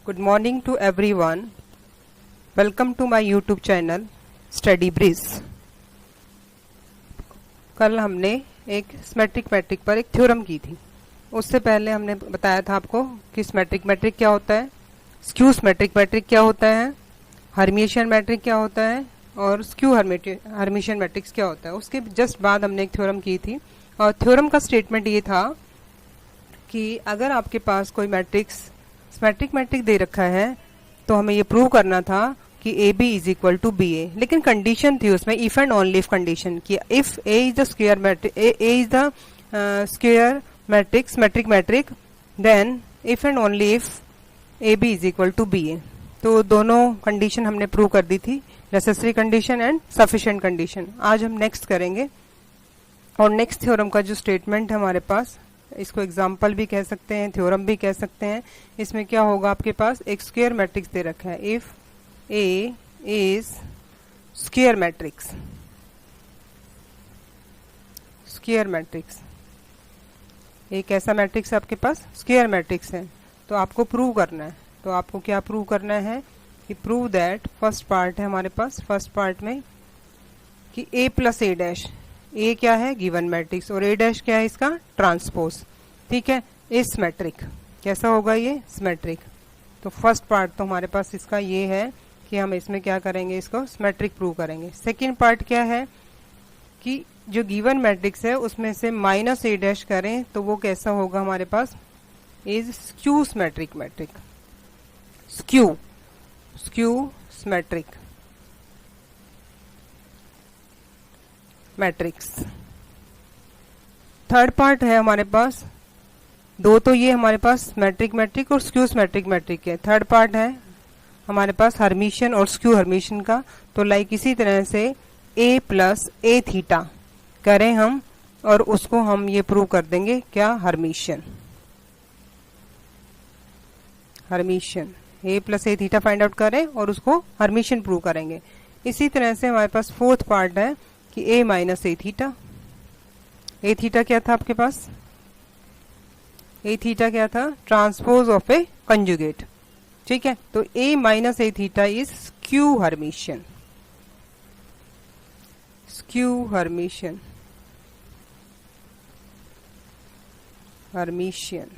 Good morning to everyone. Welcome to my YouTube channel Study Breeze. कल हमने एक symmetric matric पर एक थ्योरम की थी। उससे पहले हमने बताया था आपको कि सिमेट्रिक मैट्रिक क्या होता है, स्क्यू सिमेट्रिक मैट्रिक क्या होता है, हर्मिशियन मैट्रिक क्या होता है और स्क्यू हर्मिशियन मैट्रिक्स क्या होता है। उसके जस्ट बाद हमने एक थ्योरम की थी और थ्योरम का स्टेटमेंट ये था कि अगर आपके पास कोई मैट्रिक्स सिमेट्रिक मैट्रिक दे रखा है तो हमें ये प्रूव करना था कि A B is equal to B A, लेकिन कंडीशन थी उसमें if and only if condition कि if A is the square matrix, A is the square matrix symmetric matrix, then if and only if A B is equal to B A. तो दोनों condition हमने prove कर दी थी, necessary condition and sufficient condition. आज हम next करेंगे और नेक्स्ट थ्योरम का जो स्टेटमेंट है हमारे पास, इसको एग्जाम्पल भी कह सकते हैं, थ्योरम भी कह सकते हैं। इसमें क्या होगा, आपके पास एक स्क्वायर मैट्रिक्स दे रखा है, if A is square matrix, square matrix एक ऐसा मैट्रिक्स आपके पास स्क्वायर मैट्रिक्स है, तो आपको प्रूव करना है। तो आपको क्या प्रूव करना है कि प्रूव दैट, फर्स्ट पार्ट है हमारे पास, फर्स्ट पार्ट में कि ए प्लस ए डैश, ए क्या है गिवन मैट्रिक्स और ए डैश क्या है इसका ट्रांसपोज, ठीक है, इस मैट्रिक कैसा होगा ये सिमेट्रिक। तो फर्स्ट पार्ट तो हमारे पास इसका ये है कि हम इसमें क्या करेंगे, इसको सिमेट्रिक प्रूव करेंगे। सेकंड पार्ट क्या है कि जो गिवन मैट्रिक्स है उसमें से माइनस ए डैश करें तो वो कैसा होगा हमारे पास, is skew symmetric matrix, skew skew symmetric matrices. Third part है हमारे पास, दो तो ये हमारे पास सिमेट्रिक मैट्रिक और स्क्यू सिमेट्रिक मैट्रिक है। थर्ड पार्ट है हमारे पास हर्मिशियन और स्क्यू हर्मिशियन का। तो लाइक इसी तरह से ए प्लस ए थीटा करें हम और उसको हम ये प्रूव कर देंगे क्या, हर्मिशियन, हर्मिशियन ए प्लस ए थीटा फाइंड आउट करें और उसको हर्मिशियन प्रूव करेंगे। इसी तरह से हमारे पास फोर्थ पार्ट है कि ए minus A theta, A theta क्या था आपके पास, ए थीटा क्या था, ट्रांसपोज ऑफ ए कंजुगेट, ठीक है। तो A minus A theta is skew Hermitian, skew Hermitian, Hermitian.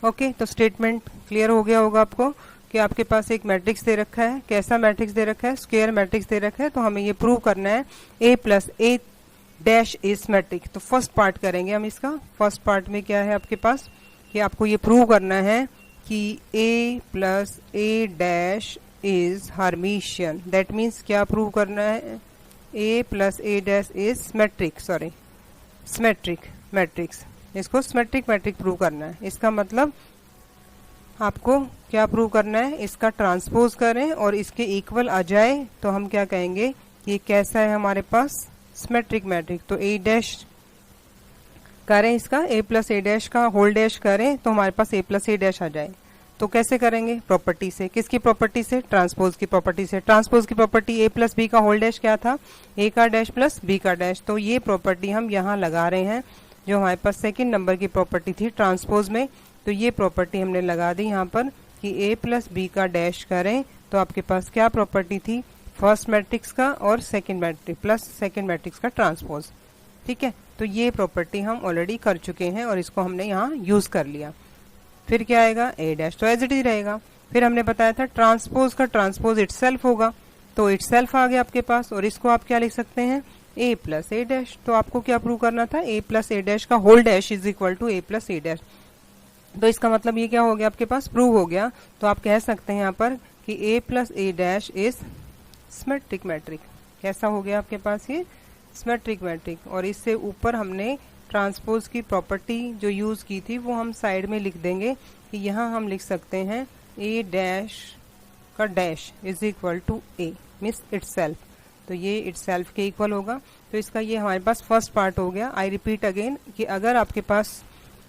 Okay, तो स्टेटमेंट क्लियर हो गया होगा आपको कि आपके पास एक मैट्रिक्स दे रखा है, कैसा मैट्रिक्स दे रखा है, स्क्वायर मैट्रिक्स दे रखा है, तो हमें ये प्रूव करना है A plus A dash is symmetric. तो फर्स्ट पार्ट करेंगे हम इसका। फर्स्ट पार्ट में क्या है आपके पास कि आपको ये प्रूव करना है कि A plus A dash is Hermitian. That means क्या प्रूव करना है, A plus A dash is symmetric, sorry symmetric matrix, इसको सिमेट्रिक मैट्रिक प्रूव करना है। इसका मतलब आपको क्या प्रूव करना है, इसका ट्रांसपोज करें और इसके इक्वल आ जाए तो हम क्या कहेंगे, ये कैसा है हमारे पास सिमेट्रिक मैट्रिक। तो ए डैश करें इसका, ए प्लस ए डैश का होल डैश करें तो हमारे पास ए प्लस ए डैश आ जाए। तो कैसे करेंगे, प्रॉपर्टी से, किसकी प्रॉपर्टी से, ट्रांसपोज की प्रॉपर्टी से। ट्रांसपोज की प्रॉपर्टी ए प्लस बी का होल डैश क्या था, ए का डैश प्लस बी का डैश। तो ये प्रॉपर्टी हम यहाँ लगा रहे हैं जो हमारे पास सेकेंड नंबर की प्रॉपर्टी थी ट्रांसपोज में। तो ये प्रॉपर्टी हमने लगा दी यहाँ पर कि ए प्लस बी का डैश करें तो आपके पास क्या प्रॉपर्टी थी, फर्स्ट मैट्रिक्स का और second matrix plus second matrix का ट्रांसपोज, ठीक है। तो ये प्रॉपर्टी हम ऑलरेडी कर चुके हैं और इसको हमने यहाँ यूज कर लिया। फिर क्या आएगा, ए डैश तो एज इट इज रहेगा। फिर हमने बताया था ट्रांसपोज का ट्रांसपोज इटसेल्फ होगा, तो इटसेल्फ आ गया आपके पास और इसको आप क्या लिख सकते हैं, ए प्लस ए डैश। तो आपको क्या प्रूव करना था, ए प्लस ए डैश का whole dash is equal to A plus A dash. तो इसका मतलब ये क्या हो गया, आपके पास प्रूव हो गया। तो आप कह सकते हैं यहाँ पर कि A plus A dash is symmetric matrix. कैसा हो गया आपके पास ये सिमेट्रिक मैट्रिक। और इससे ऊपर हमने ट्रांसपोज की प्रॉपर्टी जो यूज की थी वो हम साइड में लिख देंगे कि यहाँ हम लिख सकते हैं ए डैश का dash is equal to A means itself. तो ये इटसेल्फ के इक्वल होगा। तो इसका ये हमारे पास फर्स्ट पार्ट हो गया। आई रिपीट अगेन कि अगर आपके पास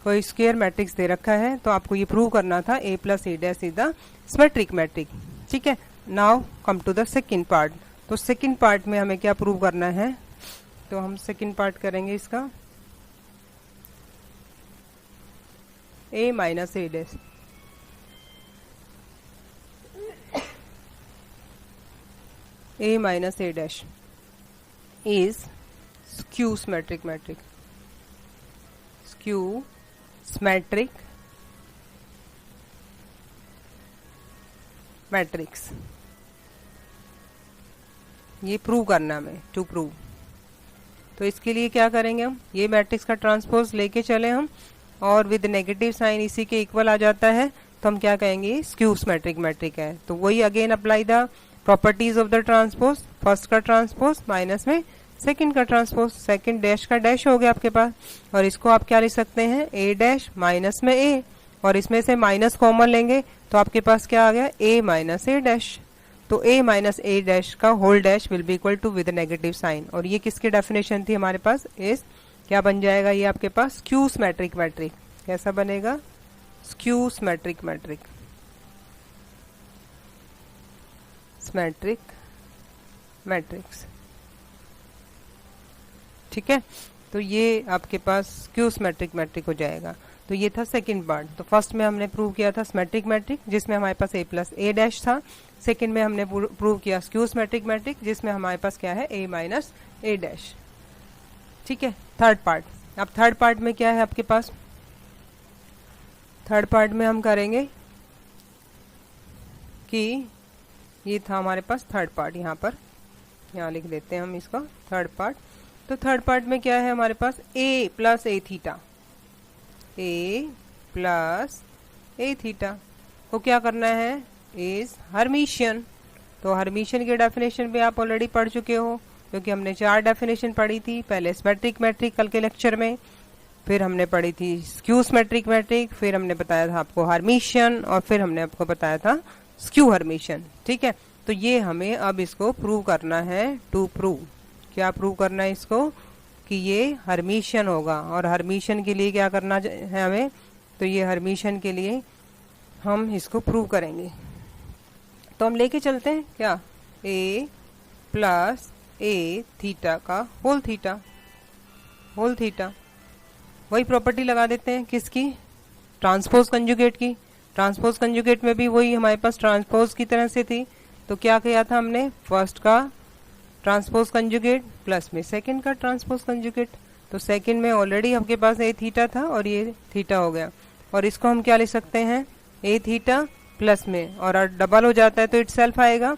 कोई स्क्वायर मैट्रिक्स दे रखा है तो आपको ये प्रूव करना था A plus A dash is the symmetric matric, ठीक है। Now come to the second part. तो सेकंड पार्ट में हमें क्या प्रूव करना है, तो हम सेकंड पार्ट करेंगे इसका, A minus A dash A minus A dash is skew symmetric matrix. Skew symmetric matrix, ये प्रूव करना हमें, टू प्रूव। तो इसके लिए क्या करेंगे हम, ये मैट्रिक्स का ट्रांसपोज लेके चले हम और विद नेगेटिव साइन इसी के इक्वल आ जाता है, तो हम क्या कहेंगे, स्क्यू सिमेट्रिक मैट्रिक है। तो वही again apply the properties of the transpose, first का ट्रांसपोज माइनस में सेकंड का ट्रांसपोज, सेकंड डैश का डैश हो गया आपके पास, और इसको आप क्या लिख सकते हैं, ए डैश माइनस में ए, और इसमें से माइनस कॉमन लेंगे तो आपके पास क्या आ गया, ए माइनस ए डैश। तो a माइनस ए डैश का whole dash will be equal to with negative sign. और ये किसकी डेफिनेशन थी हमारे पास, इस क्या बन जाएगा ये आपके पास, स्क्यू सिमेट्रिक मैट्रिक। कैसा बनेगा, skew symmetric matrix, symmetric matrix. ठीक है, तो ये आपके पास स्क्यू सिमेट्रिक मैट्रिक हो जाएगा। तो ये था सेकंड पार्ट। तो फर्स्ट में हमने प्रूव किया था सिमेट्रिक मैट्रिक जिसमें हमारे पास a प्लस ए डैश था। सेकंड में हमने प्रूव किया स्क्यू सिमेट्रिक मैट्रिक जिसमें हमारे पास क्या है, a माइनस ए डैश। ठीक है, थर्ड पार्ट। अब थर्ड पार्ट में क्या है आपके पास, थर्ड पार्ट में हम करेंगे कि ये था हमारे पास थर्ड पार्ट, यहाँ लिख देते हैं हम इसका थर्ड पार्ट। तो थर्ड पार्ट में क्या है हमारे पास, a plus A theta, a plus A theta को क्या करना है, इज हर्मिशियन। तो हर्मिशियन की डेफिनेशन भी आप ऑलरेडी पढ़ चुके हो क्योंकि हमने 4 डेफिनेशन पढ़ी थी, पहले सिमेट्रिक मैट्रिक कल के लेक्चर में, फिर हमने पढ़ी थी स्क्यू सिमेट्रिक मैट्रिक, फिर हमने बताया था आपको हर्मिशियन, और फिर हमने आपको बताया था स्क्यू हर्मिशियन। ठीक है, तो ये हमें अब इसको प्रूव करना है, टू प्रूव। क्या प्रूव करना है इसको, कि ये हर्मिशियन होगा। और हर्मिशियन के लिए क्या करना है हमें, तो ये हर्मिशियन के लिए हम इसको प्रूव करेंगे। तो हम लेके चलते हैं क्या, a प्लस ए थीटा का होल थीटा, होल थीटा। वही प्रॉपर्टी लगा देते हैं किसकी, ट्रांसपोज कंजुगेट की। ट्रांसपोज कंजुगेट में भी वही हमारे पास ट्रांसपोज की तरह से थी। तो क्या किया था हमने, फर्स्ट का ट्रांसपोज कंजुगेट प्लस में सेकंड का ट्रांसपोज कंजुगेट। तो सेकंड में ऑलरेडी आपके पास ए थीटा था और ये थीटा हो गया, और इसको हम क्या लिख सकते हैं, ए थीटा प्लस में, और डबल हो जाता है तो इटसेल्फ आएगा।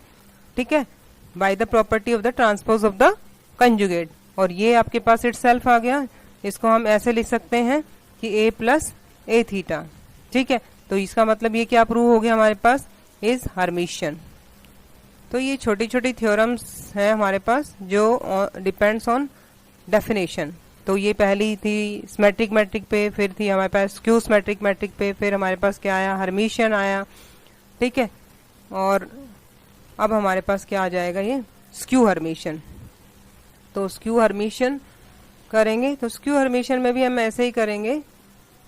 ठीक है, bye the property of the transpose of the conjugate, और ये आपके पास इटसेल्फ आ गया। इसको हम ऐसे लिख सकते हैं कि ए प्लस ए थीटा। ठीक है, तो इसका मतलब ये क्या प्रूव हो गया हमारे पास, इज हर्मिशियन। तो ये छोटी छोटी थ्योरम्स हैं हमारे पास जो डिपेंड्स ऑन डेफिनेशन। तो ये पहली थी सिमेट्रिक मैट्रिक पे, फिर थी हमारे पास स्क्यू सिमेट्रिक मैट्रिक पे, फिर हमारे पास क्या आया, हर्मिशियन आया। ठीक है, और अब हमारे पास क्या आ जाएगा, ये स्क्यू हर्मिशियन। तो स्क्यू हर्मिशियन करेंगे, तो स्क्यू हर्मिशियन में भी हम ऐसे ही करेंगे।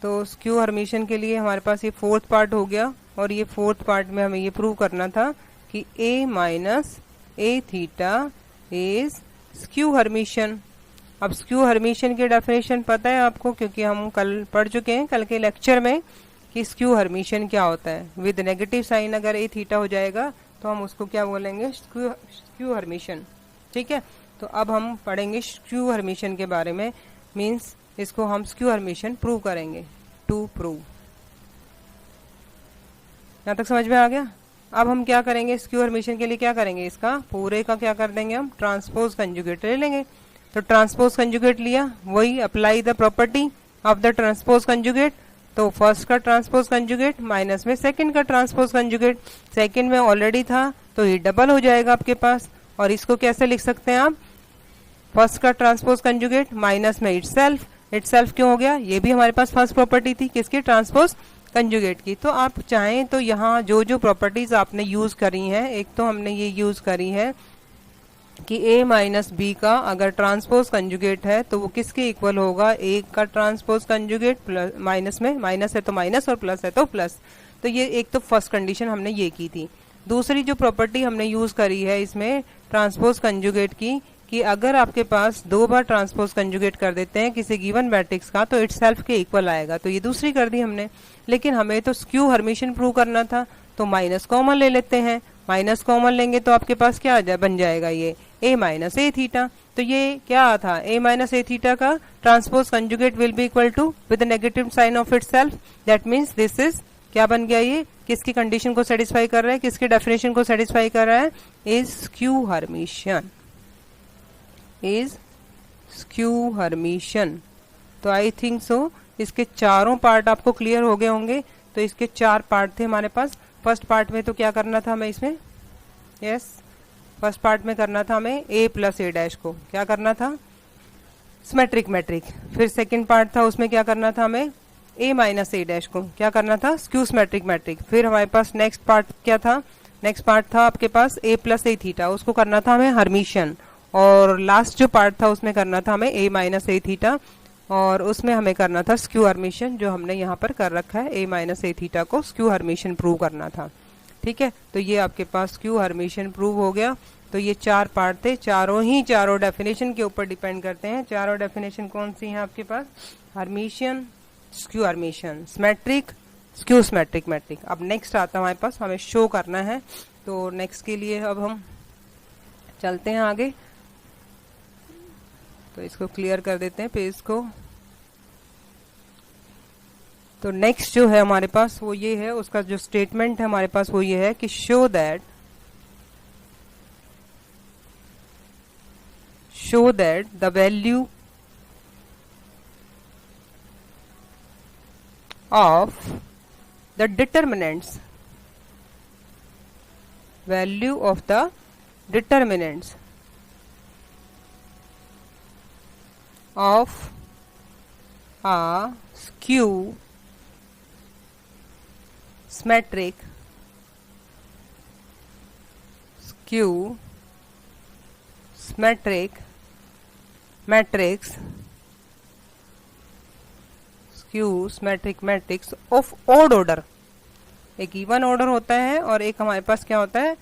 तो स्क्यू हर्मिशियन के लिए हमारे पास ये फोर्थ पार्ट हो गया, और ये फोर्थ पार्ट में हमें ये प्रूव करना था कि a minus A theta is skew Hermitian. अब स्क्यू हर्मिशियन की डेफिनेशन पता है आपको, क्योंकि हम कल पढ़ चुके हैं कल के लेक्चर में कि स्क्यू हर्मिशियन क्या होता है। विद नेगेटिव साइन अगर ए थीटा हो जाएगा तो हम उसको क्या बोलेंगे, स्क्यू हर्मिशियन। ठीक है, तो अब हम पढ़ेंगे स्क्यू हर्मिशियन के बारे में, मीन्स इसको हम स्क्यू हर्मिशियन प्रूव करेंगे, टू प्रूव। यहाँ तक समझ में आ गया। अब हम क्या करेंगे, स्क्यू हर्मिशियन के लिए क्या करेंगे, इसका पूरे का क्या कर देंगे, हम ट्रांसपोज कंजुगेट ले लेंगे। तो ट्रांसपोज कंजुगेट लिया, वही apply the property of the transpose conjugate. तो फर्स्ट का ट्रांसपोज कंजुगेट माइनस में सेकंड का ट्रांसपोज कंजुगेट, सेकंड में ऑलरेडी था तो ये डबल हो जाएगा आपके पास। और इसको कैसे लिख सकते हैं आप, फर्स्ट का ट्रांसपोज कंजुगेट माइनस में इटसेल्फ। इटसेल्फ क्यों हो गया, ये भी हमारे पास फर्स्ट प्रॉपर्टी थी किसकी, ट्रांसपोज कंजुगेट की। तो आप चाहें तो यहाँ जो जो प्रॉपर्टीज आपने यूज करी हैं, एक तो हमने ये यूज करी है कि a माइनस बी का अगर ट्रांसपोज कंजुगेट है तो वो किसके इक्वल होगा, a का ट्रांसपोज कंजुगेट प्लस माइनस में, माइनस है तो माइनस और प्लस है तो प्लस। तो ये एक तो फर्स्ट कंडीशन हमने ये की थी। दूसरी जो प्रॉपर्टी हमने यूज करी है इसमें ट्रांसपोज कंजुगेट की, कि अगर आपके पास 2 बार ट्रांसपोज कंजुगेट कर देते हैं किसी गिवन मैट्रिक्स का तो इटसेल्फ के इक्वल आएगा। तो ये दूसरी कर दी हमने, लेकिन हमें तो स्क्यू हर्मिशियन प्रूव करना था, तो माइनस कॉमन ले लेते हैं माइनस कॉमन लेंगे तो आपके पास क्या बन जाएगा, ये a माइनस ए थीटा। तो ये क्या था, a माइनस ए थीटा का transpose conjugate will be equal to with negative sign of itself. That means this is क्या बन गया, ये किसकी कंडीशन को सेटिस्फाई कर रहा है, किसकी डेफिनेशन को सेटिस्फाई कर रहा है, is skew Hermitian, is skew Hermitian. तो आई थिंक सो इसके चारों पार्ट आपको क्लियर हो गए होंगे। तो इसके 4 पार्ट थे हमारे पास। फर्स्ट पार्ट में तो क्या करना था हमें इसमें, यस फर्स्ट पार्ट में करना था हमें a प्लस ए डैश को क्या करना था, सिमेट्रिक मैट्रिक। फिर सेकंड पार्ट था, उसमें क्या करना था हमें a माइनस ए डैश को क्या करना था, स्क्यू सिमेट्रिक मैट्रिक। फिर हमारे पास नेक्स्ट पार्ट क्या था, नेक्स्ट पार्ट था आपके पास a प्लस ए थीटा, उसको करना था हमें हर्मिशियन। और लास्ट जो पार्ट था उसमें करना था हमें a माइनस ए थीटा, और उसमें हमें करना था स्क्यू हर्मिशियन, जो हमने यहाँ पर कर रखा है, a माइनस ए थीटा को स्क्यू हर्मिशियन प्रूव करना था। ठीक है, तो ये आपके पास स्क्यू हर्मिशियन प्रूव हो गया। तो ये 4 पार्ट थे, चारों डेफिनेशन के ऊपर डिपेंड करते हैं। चारों डेफिनेशन कौन सी हैं आपके पास, Hermitian, skew Hermitian, symmetric, skew symmetric matric. अब नेक्स्ट आता है हमारे पास, हमें शो करना है। तो नेक्स्ट के लिए अब हम चलते हैं आगे। तो इसको क्लियर कर देते हैं पेज को। तो नेक्स्ट जो है हमारे पास वो ये है, उसका जो स्टेटमेंट है हमारे पास वो ये है कि show that the value of the determinants, value of the determinants of a skew symmetric matrix of odd order। एक इवन ऑर्डर होता है और एक हमारे पास क्या होता है,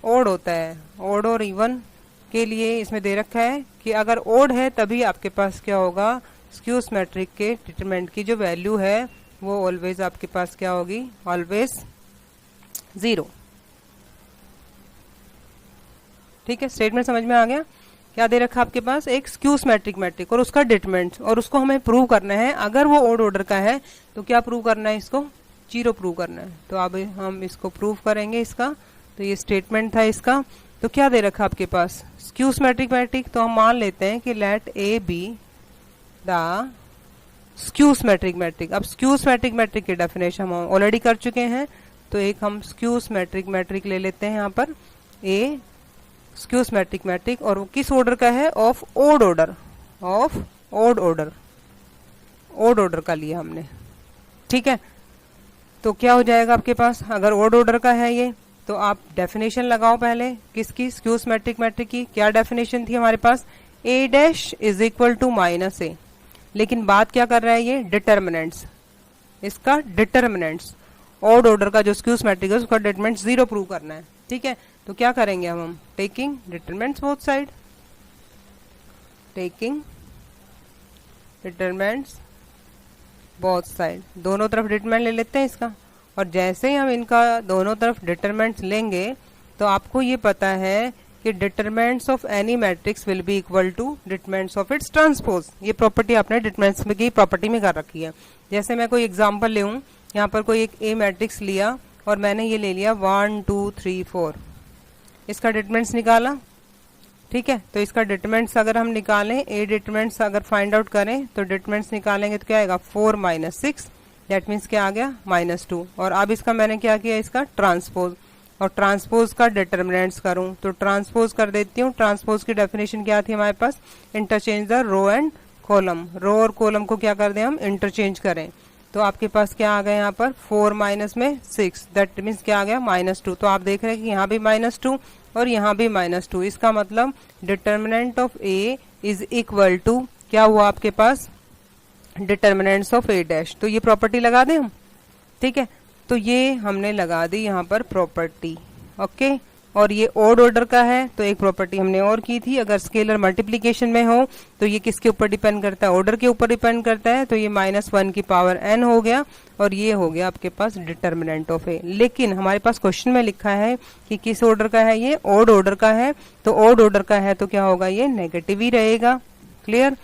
ओड होता है। ओड और इवन के लिए इसमें दे रखा है कि अगर ओड है तभी आपके पास क्या होगा, स्क्यू सिमेट्रिक के डिटरमिनेंट की जो वैल्यू है वो ऑलवेज आपके पास क्या होगी, ऑलवेज 0। ठीक है, स्टेटमेंट समझ में आ गया। क्या दे रखा आपके पास, एक स्क्यू सिमेट्रिक मैट्रिक और उसका डिटरमिनेंट, और उसको हमें प्रूव करना है। अगर वो ओड ऑर्डर का है तो क्या प्रूव करना है, इसको 0 प्रूव करना है। तो अब हम इसको प्रूव करेंगे इसका। तो ये स्टेटमेंट था इसका। तो क्या दे रखा आपके पास, स्क्यू सिमेट्रिक मैट्रिक। तो हम मान लेते हैं कि let A be the skew symmetric matric. अब स्क्यू सिमेट्रिक मैट्रिक की डेफिनेशन हम ऑलरेडी कर चुके हैं। तो एक हम स्क्यू सिमेट्रिक मैट्रिक ले लेते हैं यहाँ पर, ए स्क्यू सिमेट्रिक मैट्रिक, और वो किस ऑर्डर का है, of odd order, of odd order, odd order का लिया हमने। ठीक है, तो क्या हो जाएगा आपके पास, अगर ओड ऑर्डर का है ये, तो आप डेफिनेशन लगाओ पहले किसकी, स्क्यू सिमेट्रिक मैट्रिक की। क्या डेफिनेशन थी हमारे पास, A dash is equal to minus A. लेकिन बात क्या कर रहा है ये, डिटर्मिनेंट्स, इसका डिटर्मिनेंट्स, ऑड ऑर्डर का जो स्क्यू सिमेट्रिक है उसका डिटर्मिनेंट 0 प्रूव करना है। ठीक है, तो क्या करेंगे हम taking determinants both side, taking determinants both side, दोनों तरफ डिटरमिनेंट ले लेते हैं इसका। और जैसे ही हम इनका दोनों तरफ डिटरमिनेंट्स लेंगे तो आपको ये पता है कि determinants of any matrix will be equal to determinants of its transpose. ये प्रॉपर्टी आपने डिटरमिनेंट्स की प्रॉपर्टी में कर रखी है। जैसे मैं कोई एग्जांपल ले हूं, यहाँ पर कोई एक ए मैट्रिक्स लिया और मैंने ये ले लिया 1 2 3 4, इसका डिटरमिनेंट्स निकाला। ठीक है, तो इसका डिटरमिनेंट्स अगर हम निकालें, ए डिटरमिनेंट्स अगर फाइंड आउट करें तो डिटरमिनेंट्स निकालेंगे तो क्या आएगा, 4 माइनस 6, दैट मीन्स क्या आ गया, -2। और अब इसका मैंने क्या किया, इसका ट्रांसपोज, और ट्रांसपोज का डिटरमिनेंट्स करूं तो ट्रांसपोज कर देती हूँ। ट्रांसपोज की डेफिनेशन क्या थी हमारे पास, interchange the row and column, row और कॉलम को क्या कर दें हम, इंटरचेंज करें। तो आपके पास क्या आ गया यहाँ पर, 4 माइनस में 6, दैट मीन्स क्या आ गया, -2। तो आप देख रहे हैं कि यहाँ भी -2 और यहाँ भी -2। इसका मतलब determinant of A is equal to क्या हुआ आपके पास, डिटर्मिनेंट्स ऑफ ए डैश। तो ये प्रॉपर्टी लगा दें हम। ठीक है, तो ये हमने लगा दी यहाँ पर प्रॉपर्टी। ओके, और ये ऑड ऑर्डर का है, तो एक प्रॉपर्टी हमने और की थी, अगर स्केलर मल्टीप्लीकेशन में हो तो ये किसके ऊपर डिपेंड करता है, ऑर्डर के ऊपर डिपेंड करता है, तो ये -1 की पावर n हो गया और ये हो गया आपके पास डिटर्मिनेंट ऑफ ए। लेकिन हमारे पास क्वेश्चन में लिखा है कि किस ऑर्डर का है, ये ऑड ऑर्डर का है, तो ऑड ऑर्डर का है तो क्या होगा, ये नेगेटिव ही रहेगा। क्लियर,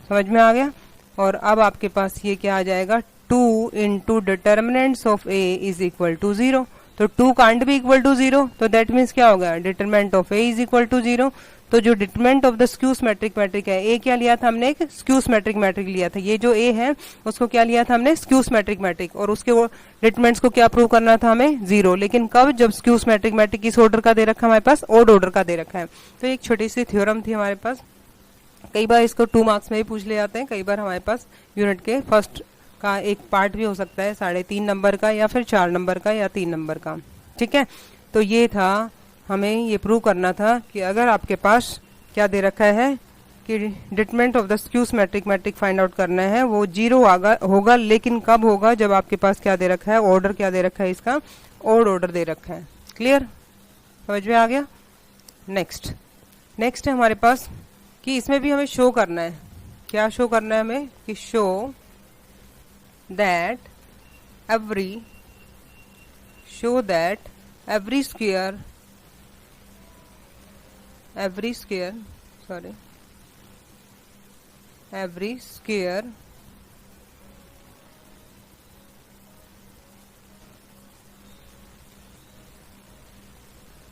समझ में आ गया। और अब आपके पास ये क्या आ जाएगा, 2 into determinants of A is equal to 0, तो 2 कांट भी इक्वल टू 0, तो दैट मीन्स क्या होगा, determinant of A is equal to 0। तो जो determinant of the skew symmetric matric है, ए क्या लिया था हमने, एक स्क्यू सिमेट्रिक मैट्रिक लिया था, ये जो ए है उसको क्या लिया था हमने, स्क्यू सिमेट्रिक मैट्रिक, और उसके डिटरमिनेंट्स को क्या प्रूव करना था हमें, 0। लेकिन कब, जब स्क्यू सिमेट्रिक मैट्रिक किस ऑर्डर का दे रखा है हमारे पास, ऑड ऑर्डर का दे रखा है। तो एक छोटी सी थ्योरम थी हमारे पास, कई बार इसको 2 मार्क्स में भी पूछ ले जाते हैं, कई बार हमारे पास यूनिट के फर्स्ट का एक पार्ट भी हो सकता है 3.5 नंबर का, या फिर 4 नंबर का, या 3 नंबर का। ठीक है, तो ये था, हमें ये प्रूव करना था कि अगर आपके पास क्या दे रखा है कि determinant of the skew symmetric matric find out करना है, वो 0 होगा, लेकिन कब होगा, जब आपके पास क्या दे रखा है, ऑर्डर क्या दे रखा है इसका, ऑड ऑर्डर दे रखा है। क्लियर, समझ में आ गया। नेक्स्ट है हमारे पास कि इसमें भी हमें शो करना है, क्या शो करना है हमें, कि show that every square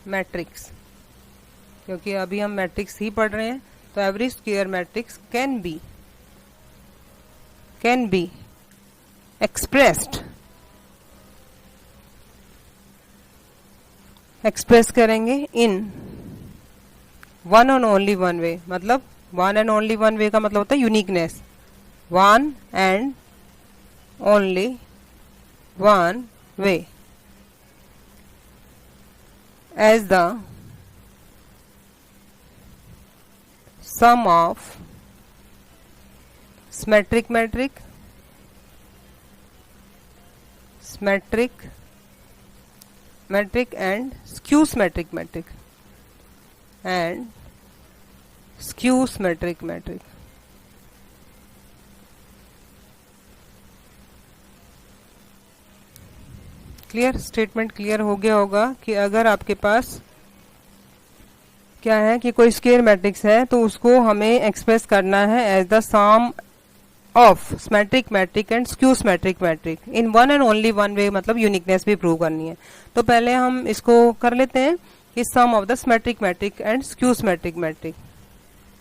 matrix, क्योंकि अभी हम मैट्रिक्स ही पढ़ रहे हैं, तो every square matrix can be express करेंगे in one and only one way. मतलब one and only one way का मतलब होता है uniqueness, one and only one way, as the sum of symmetric metric and skew symmetric metric clear, statement clear हो गया होगा कि अगर आपके पास क्या है कि कोई स्क्वायर मैट्रिक्स है तो उसको हमें एक्सप्रेस करना है as the sum of symmetric matric and skew symmetric matric in one and only one way, मतलब यूनिकनेस भी प्रूव करनी है। तो पहले हम इसको कर लेते हैं कि sum of the symmetric matric and skew symmetric matric.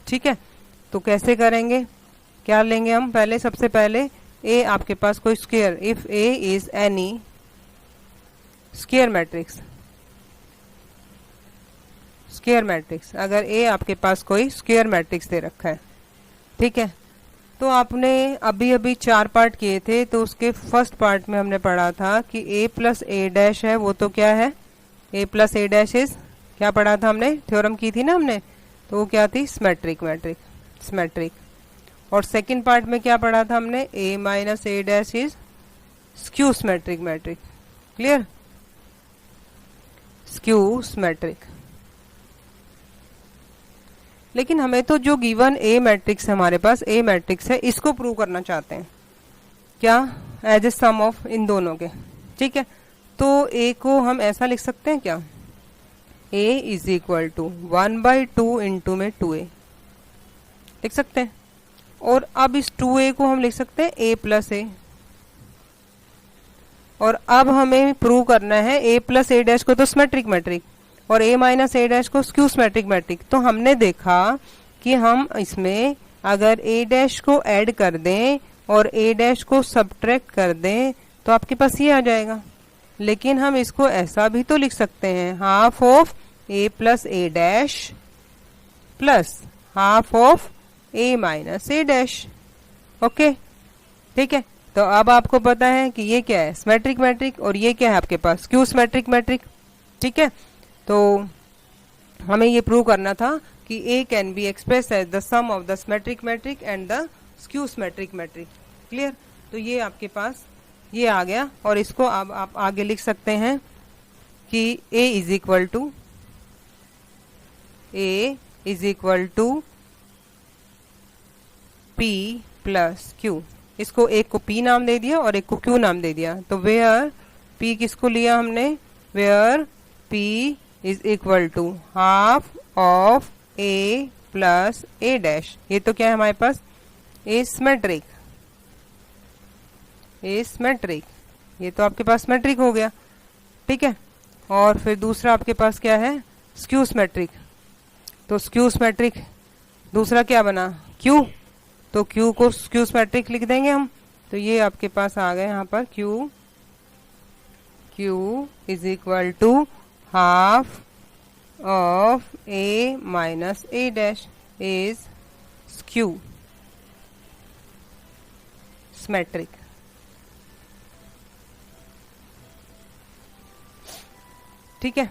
ठीक है, तो कैसे करेंगे, क्या लेंगे हम, पहले सबसे पहले ए आपके पास कोई square, if A is N E square matrix, अगर ए आपके पास कोई स्क्वायर मैट्रिक्स दे रखा है। ठीक है, तो आपने अभी अभी 4 पार्ट किए थे, तो उसके फर्स्ट पार्ट में हमने पढ़ा था कि a प्लस ए डैश है, वो तो क्या है, a plus A dash is, क्या पढ़ा था हमने, थ्योरम की थी ना हमने, तो वो क्या थी, सिमेट्रिक। और सेकंड पार्ट में क्या पढ़ा था हमने, a minus A dash is skew symmetric matric. Clear, skew symmetric. लेकिन हमें तो जो गिवन ए मैट्रिक्स है हमारे पास, ए मैट्रिक्स है, इसको प्रूव करना चाहते हैं, क्या, एज ए सम ऑफ इन दोनों के। ठीक है, तो ए को हम ऐसा लिख सकते हैं क्या, ए इज इक्वल टू 1/2 इंटू में 2a लिख सकते हैं, और अब इस 2a को हम लिख सकते हैं a प्लस ए, और अब हमें प्रूव करना है a प्लस ए डैश को तो सिमेट्रिक मैट्रिक और a माइनस ए डैश को स्क्यू सिमेट्रिक मैट्रिक। तो हमने देखा कि हम इसमें अगर a डैश को ऐड कर दें और a डैश को सब्ट्रैक्ट कर दें तो आपके पास ये आ जाएगा। लेकिन हम इसको ऐसा भी तो लिख सकते हैं, half of a plus A dash plus half of a minus A dash. Okay, ठीक है, तो अब आपको पता है कि ये क्या है, सिमेट्रिक मैट्रिक, और ये क्या है आपके पास, स्क्यू सिमेट्रिक मैट्रिक। ठीक है, तो हमें ये प्रूव करना था कि A can be express as the sum of the symmetric matric and the skew symmetric matric. Clear, तो ये आपके पास ये आ गया, और इसको अब आप आगे लिख सकते हैं कि A is equal to A is equal to P plus Q. इसको एक को पी नाम दे दिया और एक को क्यू नाम दे दिया। तो वेयर पी किसको लिया हमने, where P is equal to half of A plus A dash. ये तो क्या है हमारे पास, ए सिमेट्रिक, ए सिमेट्रिक, ये तो आपके पास सिमेट्रिक हो गया, ठीक है। और फिर दूसरा आपके पास क्या है, स्क्यू सिमेट्रिक। तो स्क्यू सिमेट्रिक दूसरा क्या बना, क्यू, तो क्यू को स्क्यू सिमेट्रिक लिख देंगे हम। तो ये आपके पास आ गए यहाँ पर Q, Q is equal to half of A minus A dash is skew symmetric. ठीक है,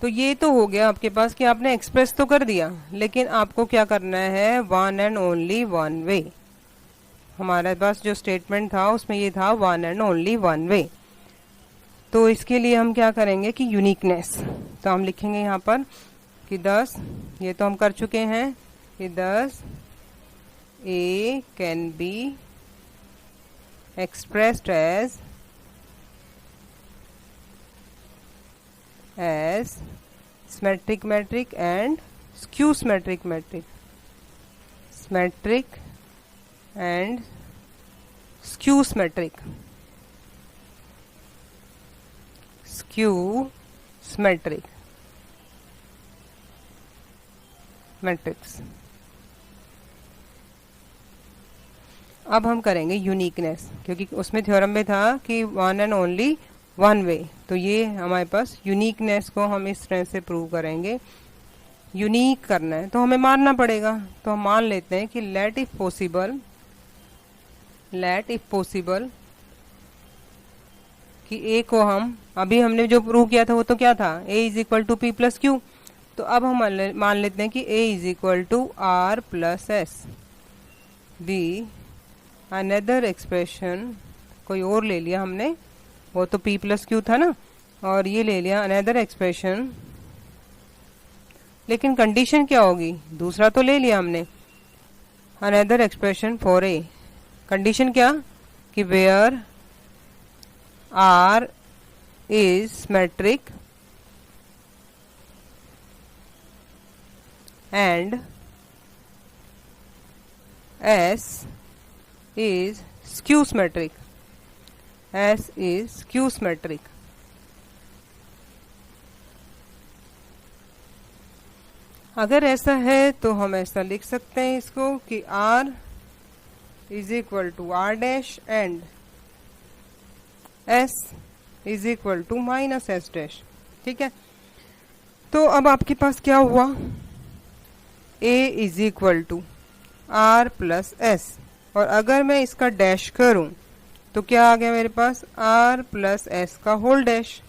तो ये तो हो गया आपके पास कि आपने एक्सप्रेस तो कर दिया, लेकिन आपको क्या करना है, वन एंड ओनली वन वे। हमारे पास जो स्टेटमेंट था उसमें ये था one and only one way. तो इसके लिए हम क्या करेंगे कि यूनिकनेस, तो हम लिखेंगे यहाँ पर कि 10, ये तो हम कर चुके हैं कि 10 A can be expressed as symmetric metric and skew symmetric metric, symmetric and skew symmetric, skew symmetric matrix। अब हम करेंगे यूनिकनेस, क्योंकि उसमें थ्योरम में था कि one and only one way. तो ये हमारे पास यूनिकनेस को हम इस तरह से प्रूव करेंगे। यूनिक करना है तो हमें मानना पड़ेगा, तो हम मान लेते हैं कि लेट इफ पॉसिबल कि ए को हम, अभी हमने जो प्रूव किया था वो तो क्या था, A is equal to P plus Q. तो अब हम मान लेते हैं कि A is equal to R plus S. B another expression, कोई और ले लिया हमने, वो तो p प्लस क्यू था ना, और ये ले लिया अनदर एक्सप्रेशन, लेकिन कंडीशन क्या होगी, दूसरा तो ले लिया हमने another expression for A. Condition क्या कि where R is symmetric and S is skew symmetric, S is skew symmetric। अगर ऐसा है तो हम ऐसा लिख सकते हैं इसको कि R is equal to R dash and S is equal to minus S dash. ठीक है, तो अब आपके पास क्या हुआ, A is equal to R plus S, और अगर मैं इसका डैश करूं तो क्या आ गया मेरे पास, R प्लस एस का होल डैश,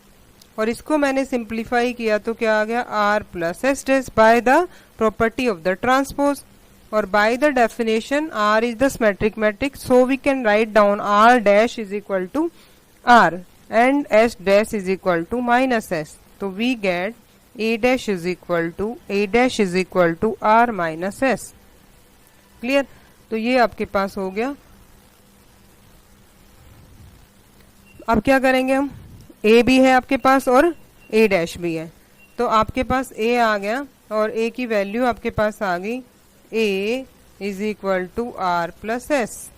और इसको मैंने सिंप्लीफाई किया तो क्या आ गया, R plus S dash by the property of the transpose, और by the definition R is the symmetric matrix, so we can write down R dash is equal to R and S dash is equal to minus S. तो we get A dash is equal to R minus S. Clear, तो ये आपके पास हो गया। अब क्या करेंगे हम, ए भी है आपके पास और ए डैश भी है, तो आपके पास ए आ गया और ए की वैल्यू आपके पास आ गई, A is equal to R plus S.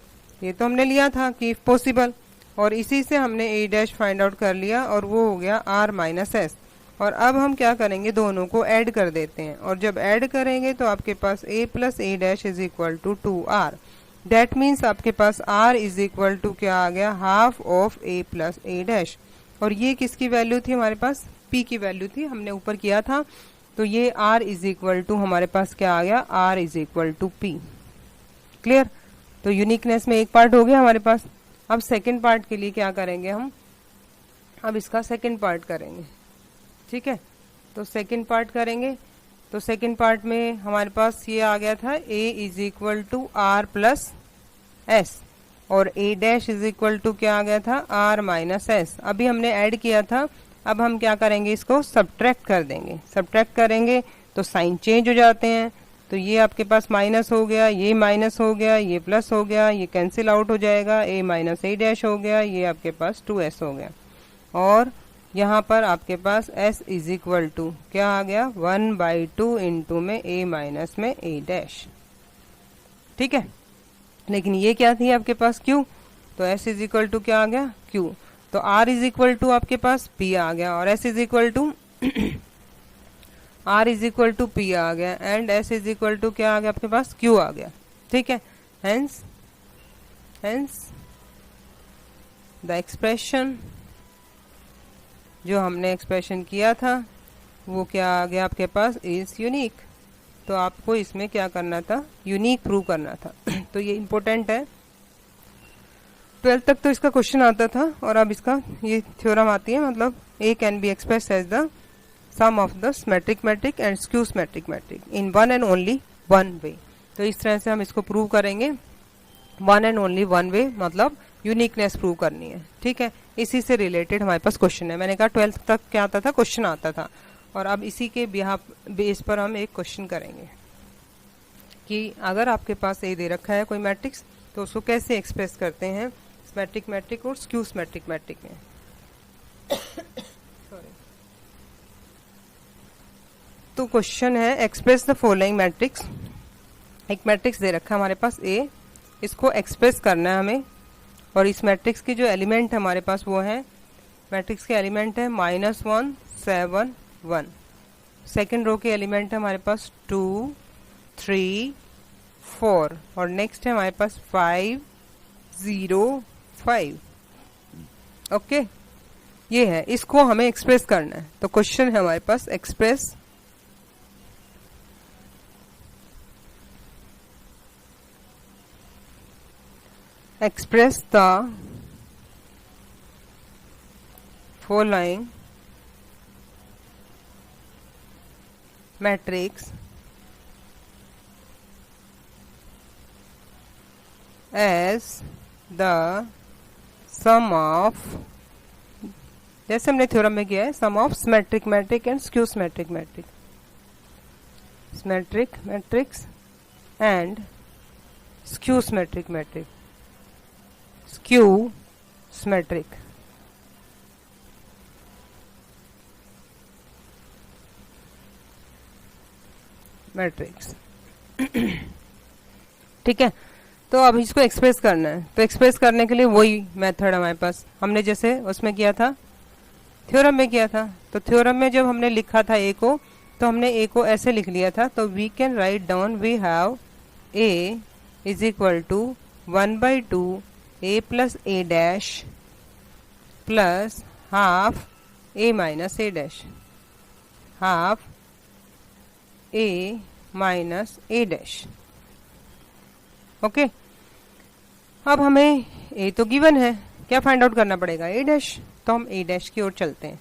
ये तो हमने लिया था कि इफ पॉसिबल, और इसी से हमने ए डैश फाइंड आउट कर लिया और वो हो गया आर माइनस एस। और अब हम क्या करेंगे, दोनों को ऐड कर देते हैं, और जब ऐड करेंगे तो आपके पास A plus A dash is equal to 2r। That means आपके पास r इज इक्वल टू क्या आ गया, half of a plus a dash, और ये किसकी वैल्यू थी, हमारे पास p की वैल्यू थी, हमने ऊपर किया था। तो ये r इज इक्वल टू हमारे पास क्या आ गया, r is equal to p। Clear, तो यूनिकनेस में एक पार्ट हो गया हमारे पास। अब सेकेंड पार्ट के लिए क्या करेंगे हम, अब इसका सेकेंड पार्ट करेंगे। ठीक है, तो सेकेंड पार्ट करेंगे, तो सेकेंड पार्ट में हमारे पास ये आ गया था, a is equal to r plus s, और a dash is equal to क्या आ गया था, r माइनस s। अभी हमने ऐड किया था, अब हम क्या करेंगे, इसको सब्ट्रैक्ट कर देंगे। सब्ट्रैक्ट करेंगे तो साइन चेंज हो जाते हैं। तो ये आपके पास माइनस हो गया, ये माइनस हो गया, ये प्लस हो गया, ये कैंसिल आउट हो जाएगा, a माइनस a डैश हो गया, ये आपके पास 2s हो गया। और यहाँ पर आपके पास s इज इक्वल टू क्या आ गया 1/2 इंटू में a माइनस में a डैश। ठीक है, लेकिन ये क्या थी आपके पास q, तो s इज इक्वल टू क्या आ गया q। तो r इज इक्वल टू आपके पास p आ गया और s is equal to r is equal to p आ गया and s is equal to क्या आ गया आपके पास q आ गया। ठीक है, हेंस द एक्सप्रेशन जो हमने एक्सप्रेशन किया था वो क्या आ गया आपके पास इज यूनिक। तो आपको इसमें क्या करना था, यूनिक प्रूव करना था। तो ये इम्पोर्टेंट है, 12th तक तो इसका क्वेश्चन आता था और अब इसका ये थ्योरम आती है, मतलब A can be express as the sum of the symmetric matric and skew symmetric matric in one and only one way. तो इस तरह से हम इसको प्रूव करेंगे, one and only one way, मतलब यूनिकनेस प्रूव करनी है। ठीक है, इसी से रिलेटेड हमारे पास क्वेश्चन है। मैंने कहा 12th तक क्या आता था, क्वेश्चन आता था, और अब इसी के बेस पर हम एक क्वेश्चन करेंगे कि अगर आपके पास ए दे रखा है कोई मैट्रिक्स तो उसको कैसे एक्सप्रेस करते हैं सिमेट्रिक मैट्रिक और स्क्यू सिमेट्रिक मैट्रिक में। तो क्वेश्चन है एक्सप्रेस द फॉलोइंग मैट्रिक्स। एक मैट्रिक्स दे रखा है हमारे पास ए, इसको एक्सप्रेस करना है हमें, और इस मैट्रिक्स के जो एलिमेंट है हमारे पास वो है, मैट्रिक्स के एलिमेंट है -1 7 1, सेकेंड रो के एलिमेंट है हमारे पास 2 3 4, और नेक्स्ट है हमारे पास 5 0 5। ओके, ये है, इसको हमें एक्सप्रेस करना है। तो क्वेश्चन है हमारे पास express the following matrix as the sum of, जैसे हमने थ्योरम में किया है, sum of symmetric matric and skew symmetric matrix, symmetric matrix and skew symmetric matrix, skew symmetric. Matrix. ठीक है, तो अब इसको एक्सप्रेस करना है। तो एक्सप्रेस करने के लिए वही मेथड हमारे पास, हमने जैसे उसमें किया था, थ्योरम में किया था। तो थ्योरम में जब हमने लिखा था ए को, तो हमने ए को ऐसे लिख लिया था। तो we can write down, we have A is equal to 1/2 a plus a dash plus half a minus a dash, half a minus a dash. Okay, अब हमें a तो गिवन है, क्या फाइंड आउट करना पड़ेगा a डैश। तो हम a dash की ओर चलते हैं।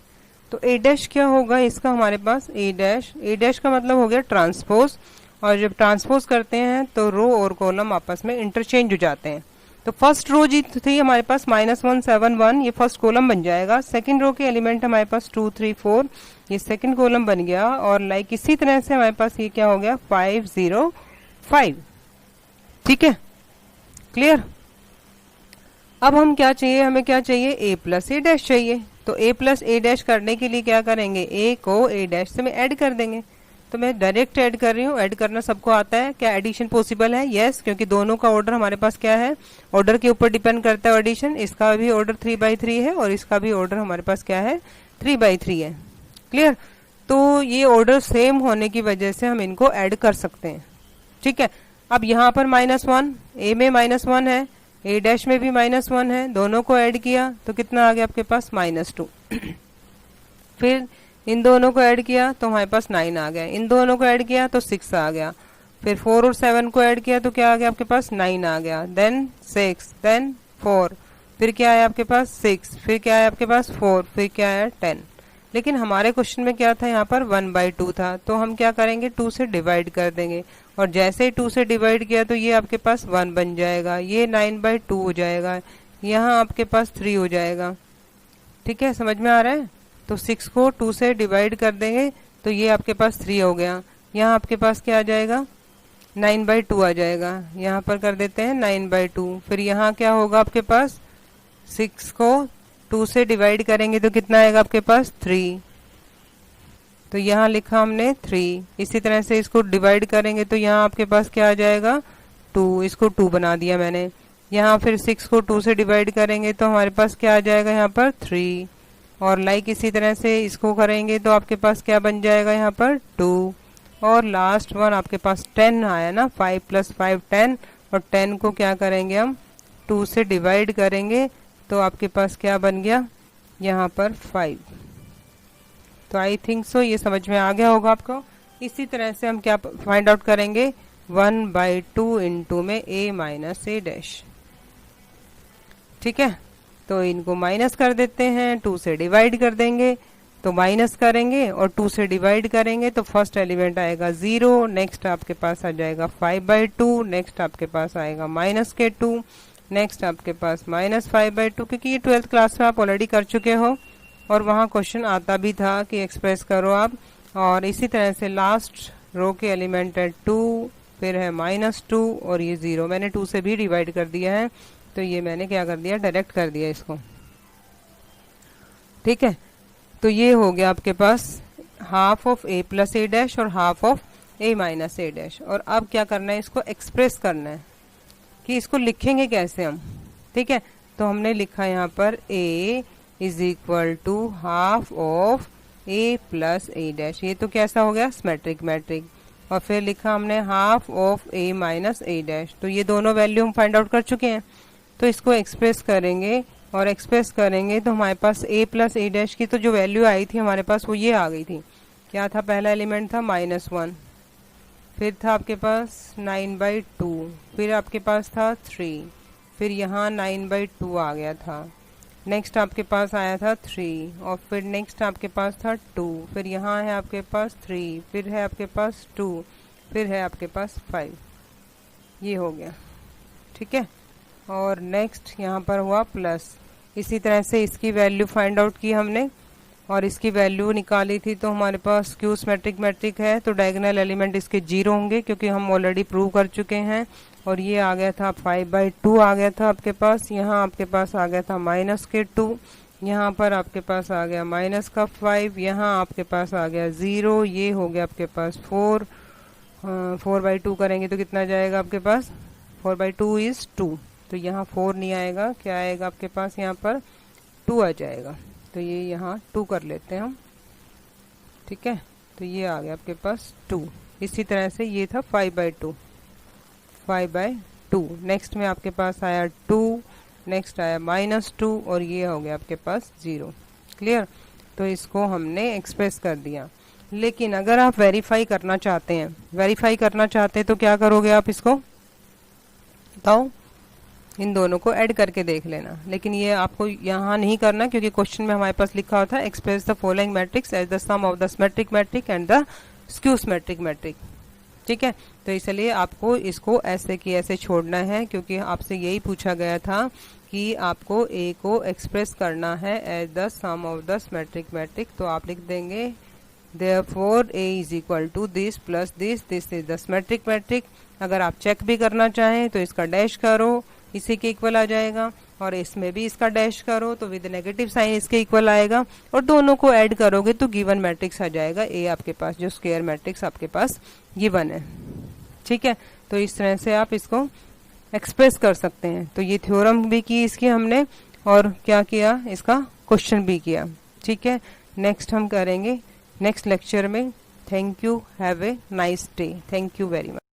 तो a डैश क्या होगा इसका, हमारे पास a डैश का मतलब हो गया ट्रांसपोज, और जब ट्रांसपोज करते हैं तो रो और कॉलम आपस में इंटरचेंज हो जाते हैं। तो फर्स्ट रो जी थी हमारे पास -1 7 1, ये फर्स्ट कॉलम बन जाएगा। सेकंड रो के एलिमेंट हमारे पास 2 3 4, ये सेकंड कॉलम बन गया। और लाइक इसी तरह से हमारे पास ये क्या हो गया 5 0 5। ठीक है, क्लियर। अब हम क्या चाहिए, हमें क्या चाहिए, a प्लस a डैश चाहिए। तो a प्लस a डैश करने के लिए क्या करेंगे, a को a डैश से में ऐड कर देंगे। तो मैं डायरेक्ट ऐड कर रही हूँ, ऐड करना सबको आता है। क्या एडिशन पॉसिबल है? यस, क्योंकि दोनों का ऑर्डर हमारे पास क्या है, ऑर्डर के ऊपर डिपेंड करता है एडिशन। इसका भी ऑर्डर 3/3 है और इसका भी ऑर्डर हमारे पास क्या है 3/3 है। क्लियर। तो ये ऑर्डर सेम होने की वजह से हम इनको ऐड कर सकते हैं। ठीक है, अब यहाँ पर -1, ए में -1 है, ए डैश में भी -1 है, दोनों को ऐड किया तो कितना आ गया आपके पास -2। फिर इन दोनों को ऐड किया तो हमारे पास 9 आ गया, इन दोनों को ऐड किया तो 6 आ गया, फिर 4 और 7 को ऐड किया तो क्या आ गया आपके पास 9 आ गया, देन 6, देन 4, फिर क्या है आपके पास 6, फिर क्या है आपके पास 4, फिर क्या है 10। लेकिन हमारे क्वेश्चन में क्या था, यहाँ पर 1/2 था, तो हम क्या करेंगे 2 से डिवाइड कर देंगे, और जैसे ही 2 से डिवाइड किया तो ये आपके पास 1 बन जाएगा, ये 9/2 हो जाएगा, यहाँ आपके पास 3 हो जाएगा। ठीक है, समझ में आ रहा है। तो 6 को 2 से डिवाइड कर देंगे तो ये आपके पास 3 हो गया, यहाँ आपके पास क्या आ जाएगा, 9/2 आ जाएगा। यहाँ पर कर देते हैं 9/2। फिर यहाँ क्या होगा आपके पास, 6 को 2 से डिवाइड करेंगे तो कितना आएगा आपके पास, 3। तो यहाँ लिखा हमने 3। इसी तरह से इसको डिवाइड करेंगे तो यहाँ आपके पास क्या आ जाएगा, 2। इसको 2 बना दिया मैंने। यहाँ फिर 6 को 2 से डिवाइड करेंगे तो हमारे पास क्या आ जाएगा यहाँ पर, 3। और लाइक इसी तरह से इसको करेंगे तो आपके पास क्या बन जाएगा यहाँ पर, 2। और लास्ट वन आपके पास 10 आया ना, 5 + 5 10। और 10 को क्या करेंगे हम, 2 से डिवाइड करेंगे तो आपके पास क्या बन गया यहाँ पर, 5। तो आई थिंक सो ये समझ में आ गया होगा आपको। इसी तरह से हम क्या फाइंड आउट करेंगे, 1/2 इंटू में a - a डैश। ठीक है, तो इनको माइनस कर देते हैं, 2 से डिवाइड कर देंगे तो माइनस करेंगे और 2 से डिवाइड करेंगे तो फर्स्ट एलिमेंट आएगा 0। नेक्स्ट आपके पास आ जाएगा 5/2। नेक्स्ट आपके पास आएगा -2। नेक्स्ट आपके पास -5/2, क्योंकि ये 12th क्लास में आप ऑलरेडी कर चुके हो और वहाँ क्वेश्चन आता भी था कि एक्सप्रेस करो आप। और इसी तरह से लास्ट रो के एलिमेंट है 2, फिर है -2 और ये 0। मैंने 2 से भी डिवाइड कर दिया है, तो ये मैंने क्या कर दिया, डायरेक्ट कर दिया इसको। ठीक है, तो ये हो गया आपके पास half of a + a dash और half of a - a dash. और अब क्या करना है, इसको एक्सप्रेस करना है कि इसको लिखेंगे कैसे हम। ठीक है, तो हमने लिखा यहाँ पर a = half of a + a dash. ये तो कैसा हो गया, सिमेट्रिक मैट्रिक। और फिर लिखा हमने half of a - a dash. तो ये दोनों वैल्यू हम फाइंड आउट कर चुके हैं। तो इसको एक्सप्रेस करेंगे और एक्सप्रेस करेंगे तो हमारे पास a + a डैश की तो जो वैल्यू आई थी हमारे पास वो ये आ गई थी। क्या था, पहला एलिमेंट था -1, फिर था आपके पास 9/2, फिर आपके पास था 3, फिर यहाँ 9/2 आ गया था। नेक्स्ट आपके पास आया था 3 और फिर नेक्स्ट आपके पास था 2, फिर यहाँ है आपके पास 3, फिर है आपके पास 2, फिर है आपके पास 5। ये हो गया। ठीक है, और नेक्स्ट यहाँ पर हुआ प्लस। इसी तरह से इसकी वैल्यू फाइंड आउट की हमने और इसकी वैल्यू निकाली थी। तो हमारे पास क्यू सिमेट्रिक मैट्रिक है तो डायगोनल एलिमेंट इसके 0 होंगे, क्योंकि हम ऑलरेडी प्रूव कर चुके हैं। और ये आ गया था 5/2 आ गया था आपके पास। यहाँ आपके पास आ गया था -2, यहाँ पर आपके पास आ गया -5, यहाँ आपके पास आ गया 0। ये हो गया आपके पास 4/2 करेंगे तो कितना जाएगा आपके पास, 4/2 इज 2। तो यहाँ 4 नहीं आएगा, क्या आएगा आपके पास, यहाँ पर 2 आ जाएगा। तो ये यहाँ 2 कर लेते हैं हम। ठीक है, तो ये आ गया आपके पास 2। इसी तरह से ये था 5/2। नेक्स्ट में आपके पास आया 2, नेक्स्ट आया -2 और ये हो गया आपके पास 0। क्लियर, तो इसको हमने एक्सप्रेस कर दिया। लेकिन अगर आप वेरीफाई करना चाहते हैं, तो क्या करोगे आप, इसको बताओ, इन दोनों को ऐड करके देख लेना। लेकिन ये आपको यहाँ नहीं करना, क्योंकि क्वेश्चन में हमारे पास लिखा होता है express the following matrix as the sum of the symmetric matric and the skew symmetric matric. ठीक है, तो इसलिए आपको इसको ऐसे की ऐसे छोड़ना है, क्योंकि आपसे यही पूछा गया था कि आपको a को एक्सप्रेस करना है as the sum of the symmetric matric. तो आप लिख देंगे therefore a = this plus this is the symmetric matric. अगर आप चेक भी करना चाहें तो इसका डैश करो, इसी के इक्वल आ जाएगा, और इसमें भी इसका डैश करो तो विद नेगेटिव साइन इसके इक्वल आएगा, और दोनों को ऐड करोगे तो गिवन मैट्रिक्स आ जाएगा ए आपके पास, जो स्क्वायर मैट्रिक्स आपके पास गिवन है। ठीक है, तो इस तरह से आप इसको एक्सप्रेस कर सकते हैं। तो ये थ्योरम भी की इसकी हमने, और क्या किया, इसका क्वेश्चन भी किया। ठीक है, नेक्स्ट हम करेंगे नेक्स्ट लेक्चर में। Thank you, have a nice day. Thank you very much.